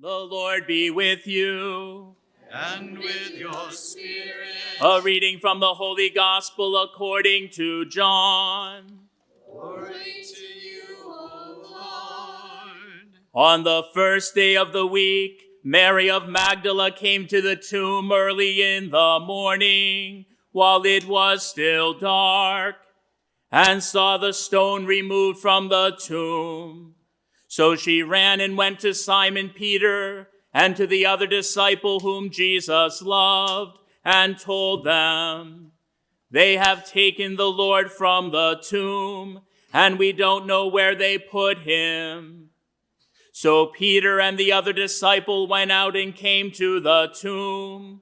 The Lord be with you. And with your spirit. A reading from the Holy Gospel according to John. Glory to you, O Lord. On the first day of the week, Mary of Magdala came to the tomb early in the morning, while it was still dark, and saw the stone removed from the tomb. So she ran and went to Simon Peter and to the other disciple whom Jesus loved, and told them, "They have taken the Lord from the tomb, and we don't know where they put him." So Peter and the other disciple went out and came to the tomb.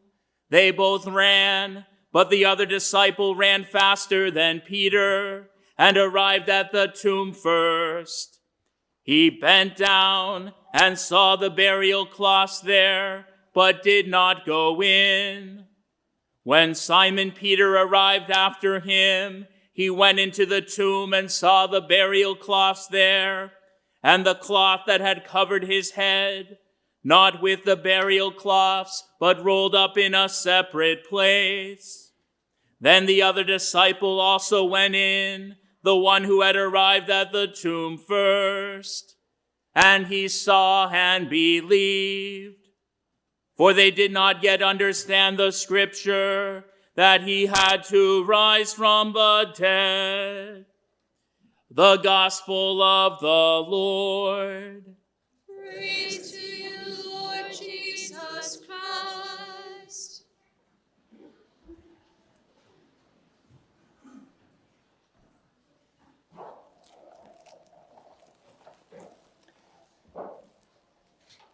They both ran, but the other disciple ran faster than Peter and arrived at the tomb first. He bent down and saw the burial cloths there, but did not go in. When Simon Peter arrived after him, he went into the tomb and saw the burial cloths there, and the cloth that had covered his head, not with the burial cloths, but rolled up in a separate place. Then the other disciple also went in, the one who had arrived at the tomb first, and he saw and believed. For they did not yet understand the scripture that he had to rise from the dead. The Gospel of the Lord. Praise to you, Lord Jesus Christ.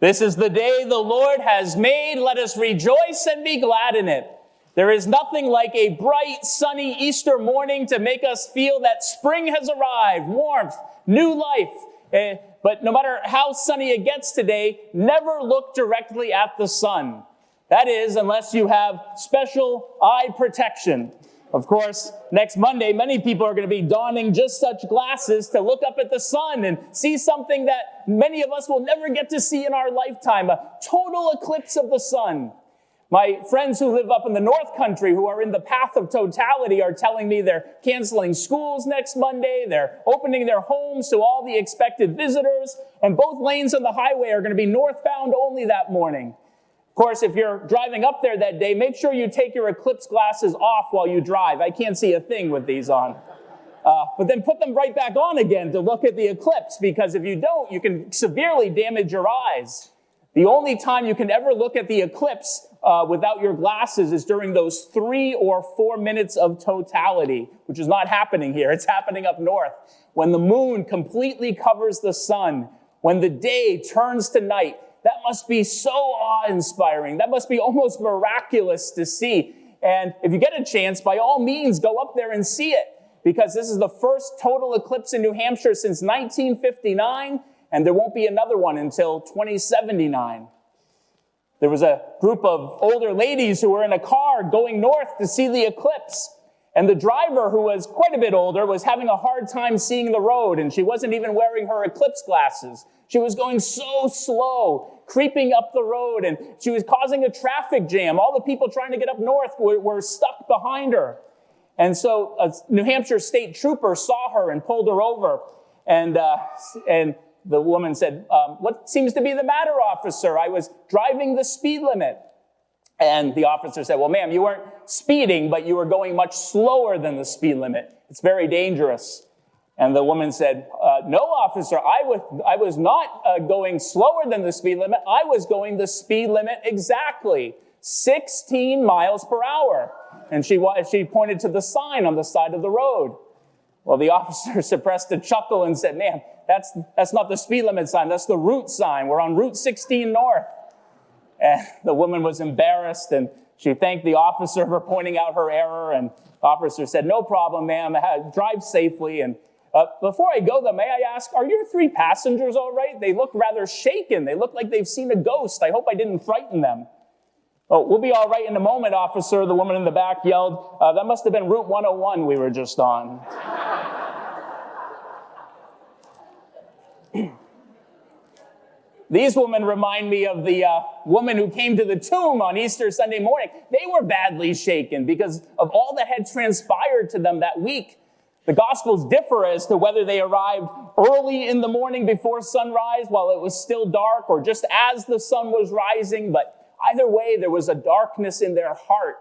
This is the day the Lord has made. Let us rejoice and be glad in it. There is nothing like a bright, sunny Easter morning to make us feel that spring has arrived, warmth, new life. But no matter how sunny it gets today, never look directly at the sun. That is, unless you have special eye protection. Of course, next Monday, many people are going to be donning just such glasses to look up at the sun and see something that many of us will never get to see in our lifetime, a total eclipse of the sun. My friends who live up in the North Country, who are in the path of totality, are telling me they're canceling schools next Monday, they're opening their homes to all the expected visitors, and both lanes on the highway are going to be northbound only that morning. Of course, if you're driving up there that day, make sure you take your eclipse glasses off while you drive. I can't see a thing with these on. But then put them right back on again to look at the eclipse, because if you don't, you can severely damage your eyes. The only time you can ever look at the eclipse without your glasses is during those 3 or 4 minutes of totality, which is not happening here. It's happening up north. When the moon completely covers the sun, when the day turns to night, that must be so awe-inspiring. That must be almost miraculous to see. And if you get a chance, by all means, go up there and see it, because this is the first total eclipse in New Hampshire since 1959, and there won't be another one until 2079. There was a group of older ladies who were in a car going north to see the eclipse, and the driver, who was quite a bit older, was having a hard time seeing the road, and she wasn't even wearing her eclipse glasses. She was going so slow, creeping up the road, and she was causing a traffic jam. All the people trying to get up north were stuck behind her. And so a New Hampshire state trooper saw her and pulled her over. And the woman said, "What seems to be the matter, officer? I was driving the speed limit." And the officer said, "Well, ma'am, you weren't speeding, but you were going much slower than the speed limit. It's very dangerous." And the woman said, "No, officer, I was not going slower than the speed limit. I was going the speed limit exactly, 16 miles per hour. And she pointed to the sign on the side of the road. Well, the officer suppressed a chuckle and said, "Ma'am, that's not the speed limit sign. That's the route sign. We're on Route 16 North." And the woman was embarrassed, and she thanked the officer for pointing out her error. And the officer said, "No problem, ma'am. Drive safely." And before I go, though, may I ask, are your 3 passengers all right? They look rather shaken. They look like they've seen a ghost. I hope I didn't frighten them. "Oh, we'll be all right in a moment, officer," the woman in the back yelled. "That must have been Route 101 we were just on." These women remind me of the woman who came to the tomb on Easter Sunday morning. They were badly shaken because of all that had transpired to them that week. The Gospels differ as to whether they arrived early in the morning before sunrise while it was still dark or just as the sun was rising, but either way, there was a darkness in their heart.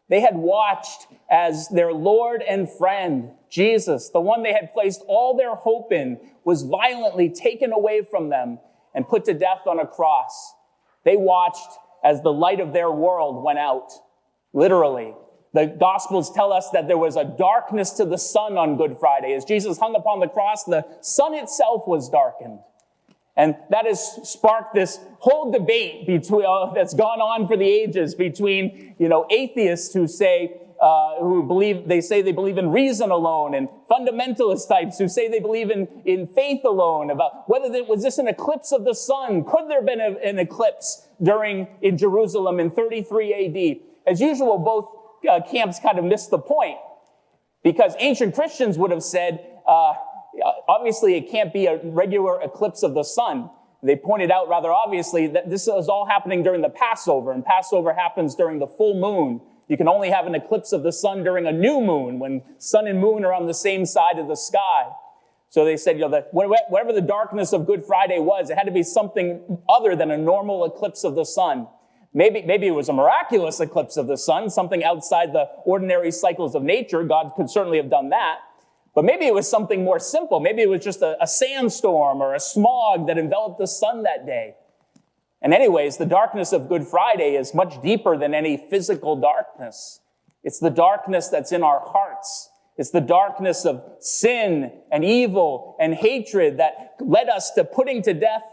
They had watched as their Lord and friend, Jesus, the one they had placed all their hope in, was violently taken away from them and put to death on a cross. They watched as the light of their world went out, literally. The Gospels tell us that there was a darkness to the sun on Good Friday. As Jesus hung upon the cross, the sun itself was darkened. And that has sparked this whole debate that's gone on for the ages between, atheists who say, they say they believe in reason alone, and fundamentalist types who say they believe in faith alone, about whether was this an eclipse of the sun? Could there have been an eclipse in Jerusalem in 33 AD? As usual, both camps kind of missed the point, because ancient Christians would have said, obviously it can't be a regular eclipse of the sun. They pointed out rather obviously that this is all happening during the Passover, and Passover happens during the full moon. You can only have an eclipse of the sun during a new moon, when sun and moon are on the same side of the sky. So they said, that whatever the darkness of Good Friday was, it had to be something other than a normal eclipse of the sun. Maybe it was a miraculous eclipse of the sun, something outside the ordinary cycles of nature. God could certainly have done that. But maybe it was something more simple. Maybe it was just a sandstorm or a smog that enveloped the sun that day. And anyways, the darkness of Good Friday is much deeper than any physical darkness. It's the darkness that's in our hearts. It's the darkness of sin and evil and hatred that led us to putting to death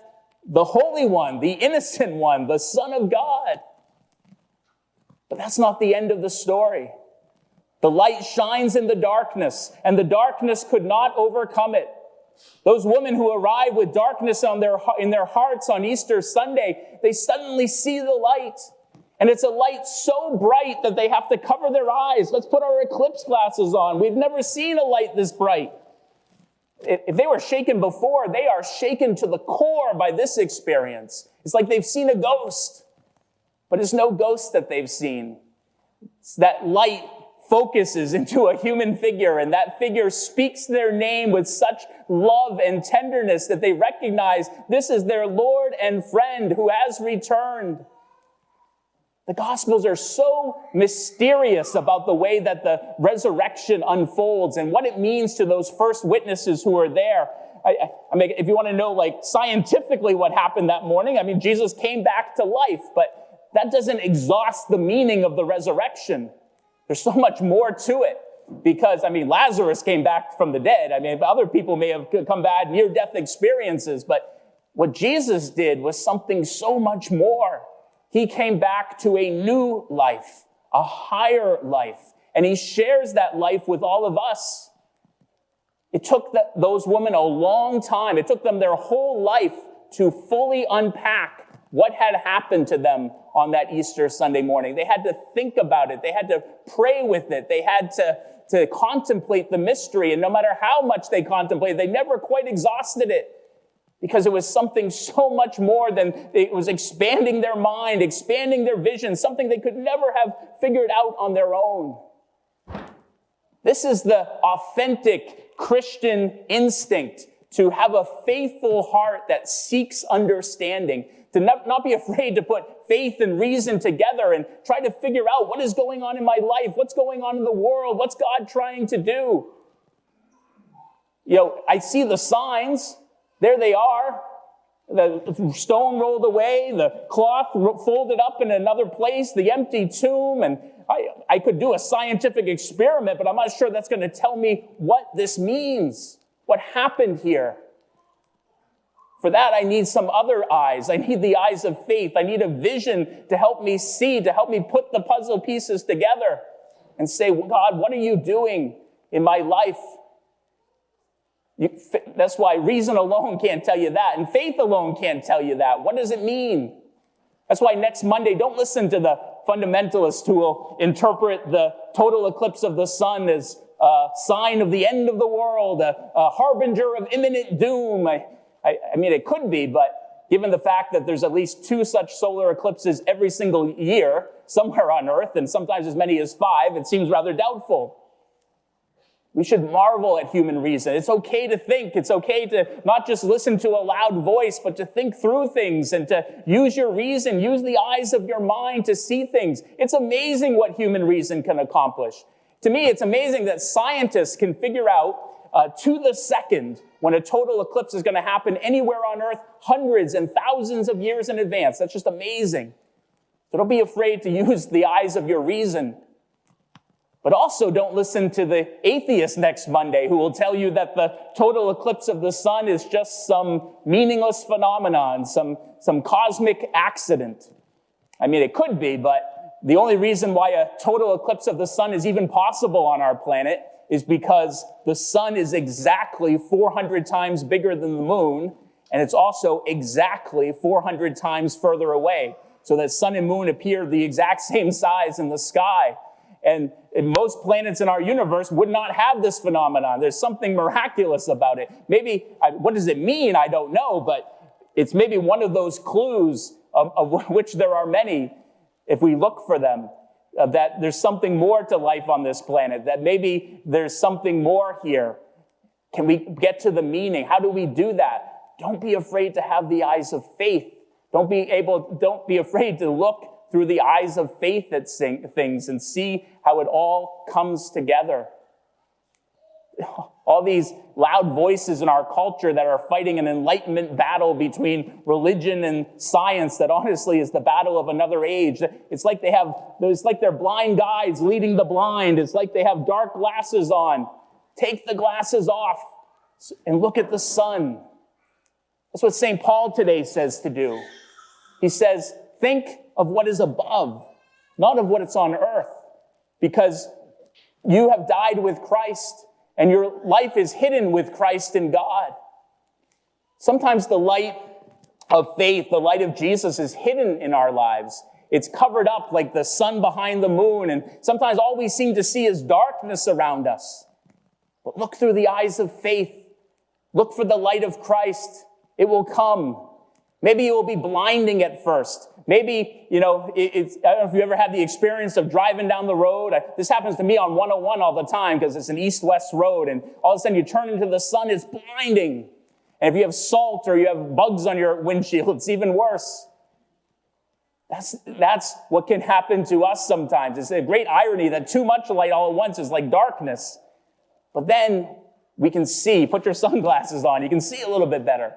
the Holy One, the innocent one, the Son of God. But that's not the end of the story. The light shines in the darkness, and the darkness could not overcome it. Those women who arrive with darkness in their hearts on Easter Sunday, they suddenly see the light. And it's a light so bright that they have to cover their eyes. Let's put our eclipse glasses on. We've never seen a light this bright. If they were shaken before, they are shaken to the core by this experience. It's like they've seen a ghost, but it's no ghost that they've seen. It's that light focuses into a human figure, and that figure speaks their name with such love and tenderness that they recognize this is their Lord and friend who has returned. The Gospels are so mysterious about the way that the resurrection unfolds and what it means to those first witnesses who are there. I mean, if you want to know, scientifically what happened that morning, Jesus came back to life, but that doesn't exhaust the meaning of the resurrection. There's so much more to it because, Lazarus came back from the dead. Other people may have come back near-death experiences, but what Jesus did was something so much more. He came back to a new life, a higher life, and he shares that life with all of us. It took those women a long time. It took them their whole life to fully unpack what had happened to them on that Easter Sunday morning. They had to think about it. They had to pray with it. They had to contemplate the mystery. And no matter how much they contemplated, they never quite exhausted it because it was something so much more than it was expanding their mind, expanding their vision, something they could never have figured out on their own. This is the authentic Christian instinct, to have a faithful heart that seeks understanding, to not be afraid to put faith and reason together and try to figure out what is going on in my life, what's going on in the world, what's God trying to do. I see the signs. There they are. The stone rolled away, the cloth folded up in another place, the empty tomb, and I could do a scientific experiment, but I'm not sure that's going to tell me what this means, what happened here. For that, I need some other eyes. I need the eyes of faith. I need a vision to help me see, to help me put the puzzle pieces together and say, God, what are you doing in my life? That's why reason alone can't tell you that, and faith alone can't tell you that. What does it mean? That's why next Monday, don't listen to the fundamentalists who will interpret the total eclipse of the sun as a sign of the end of the world, a harbinger of imminent doom. It could be, but given the fact that there's at least 2 such solar eclipses every single year somewhere on Earth, and sometimes as many as 5, it seems rather doubtful. We should marvel at human reason. It's okay to think. It's okay to not just listen to a loud voice, but to think through things and to use your reason, use the eyes of your mind to see things. It's amazing what human reason can accomplish. To me, it's amazing that scientists can figure out to the second when a total eclipse is going to happen anywhere on Earth, hundreds and thousands of years in advance. That's just amazing. So don't be afraid to use the eyes of your reason. But also don't listen to the atheist next Monday who will tell you that the total eclipse of the sun is just some meaningless phenomenon, some cosmic accident. I mean, it could be, but the only reason why a total eclipse of the sun is even possible on our planet is because the sun is exactly 400 times bigger than the moon, and it's also exactly 400 times further away. So that sun and moon appear the exact same size in the sky. And most planets in our universe would not have this phenomenon. There's something miraculous about it. Maybe, what does it mean? I don't know, but it's maybe one of those clues of which there are many, if we look for them, that there's something more to life on this planet, that maybe there's something more here. Can we get to the meaning? How do we do that? Don't be afraid to have the eyes of faith. Don't be afraid to look through the eyes of faith at things and see how it all comes together. All these loud voices in our culture that are fighting an enlightenment battle between religion and science that honestly is the battle of another age. It's like they're blind guides leading the blind. It's like they have dark glasses on. Take the glasses off and look at the sun. That's what St. Paul today says to do. He says, think of what is above, not of what is on earth, because you have died with Christ and your life is hidden with Christ in God. Sometimes the light of faith, the light of Jesus is hidden in our lives. It's covered up like the sun behind the moon, and sometimes all we seem to see is darkness around us. But look through the eyes of faith. Look for the light of Christ. It will come. Maybe it will be blinding at first. Maybe, I don't know if you ever had the experience of driving down the road. This happens to me on 101 all the time because it's an east-west road, and all of a sudden you turn into the sun, it's blinding. And if you have salt or you have bugs on your windshield, it's even worse. That's what can happen to us sometimes. It's a great irony that too much light all at once is like darkness. But then we can see. Put your sunglasses on. You can see a little bit better.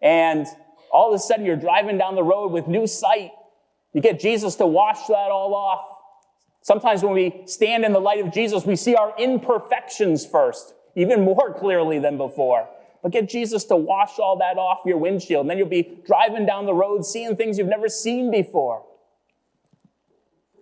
And all of a sudden, you're driving down the road with new sight. You get Jesus to wash that all off. Sometimes when we stand in the light of Jesus, we see our imperfections first, even more clearly than before. But get Jesus to wash all that off your windshield, and then you'll be driving down the road, seeing things you've never seen before.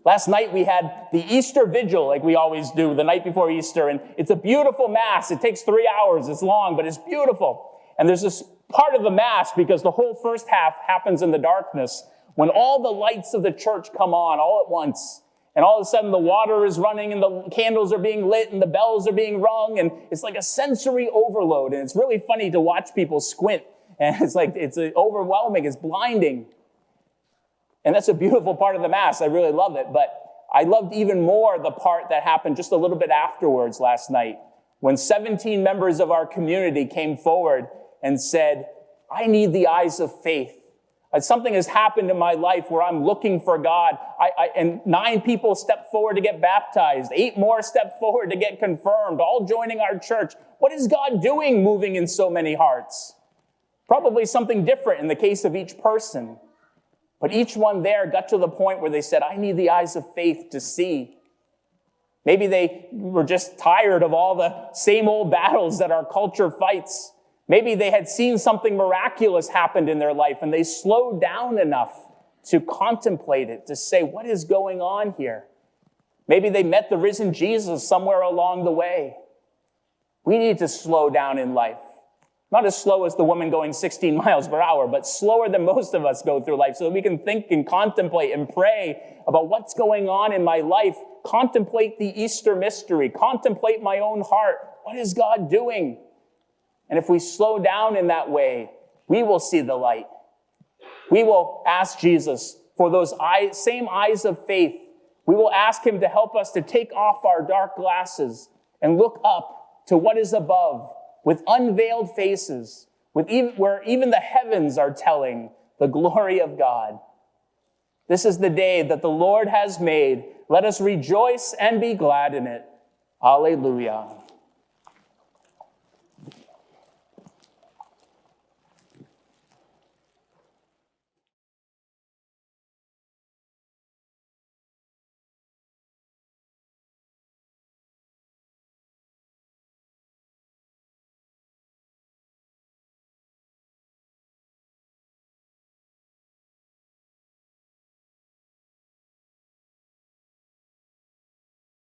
Last night, we had the Easter Vigil, like we always do, the night before Easter, and it's a beautiful Mass. It takes 3 hours. It's long, but it's beautiful. And there's this part of the Mass, because the whole first half happens in the darkness, when all the lights of the church come on all at once. And all of a sudden the water is running and the candles are being lit and the bells are being rung. And it's like a sensory overload. And it's really funny to watch people squint. And it's overwhelming. It's blinding. And that's a beautiful part of the Mass. I really love it. But I loved even more the part that happened just a little bit afterwards last night, when 17 members of our community came forward and said, I need the eyes of faith. Something has happened in my life where I'm looking for God. And 9 people stepped forward to get baptized. 8 more stepped forward to get confirmed, all joining our church. What is God doing moving in so many hearts? Probably something different in the case of each person. But each one there got to the point where they said, I need the eyes of faith to see. Maybe they were just tired of all the same old battles that our culture fights. Maybe they had seen something miraculous happen in their life and they slowed down enough to contemplate it, to say, what is going on here? Maybe they met the risen Jesus somewhere along the way. We need to slow down in life. Not as slow as the woman going 16 miles per hour, but slower than most of us go through life so that we can think and contemplate and pray about what's going on in my life. Contemplate the Easter mystery. Contemplate my own heart. What is God doing? And if we slow down in that way, we will see the light. we will ask Jesus for those same eyes of faith. We will ask him to help us to take off our dark glasses and look up to what is above with unveiled faces, where even the heavens are telling the glory of God. This is the day that the Lord has made. Let us rejoice and be glad in it. Alleluia.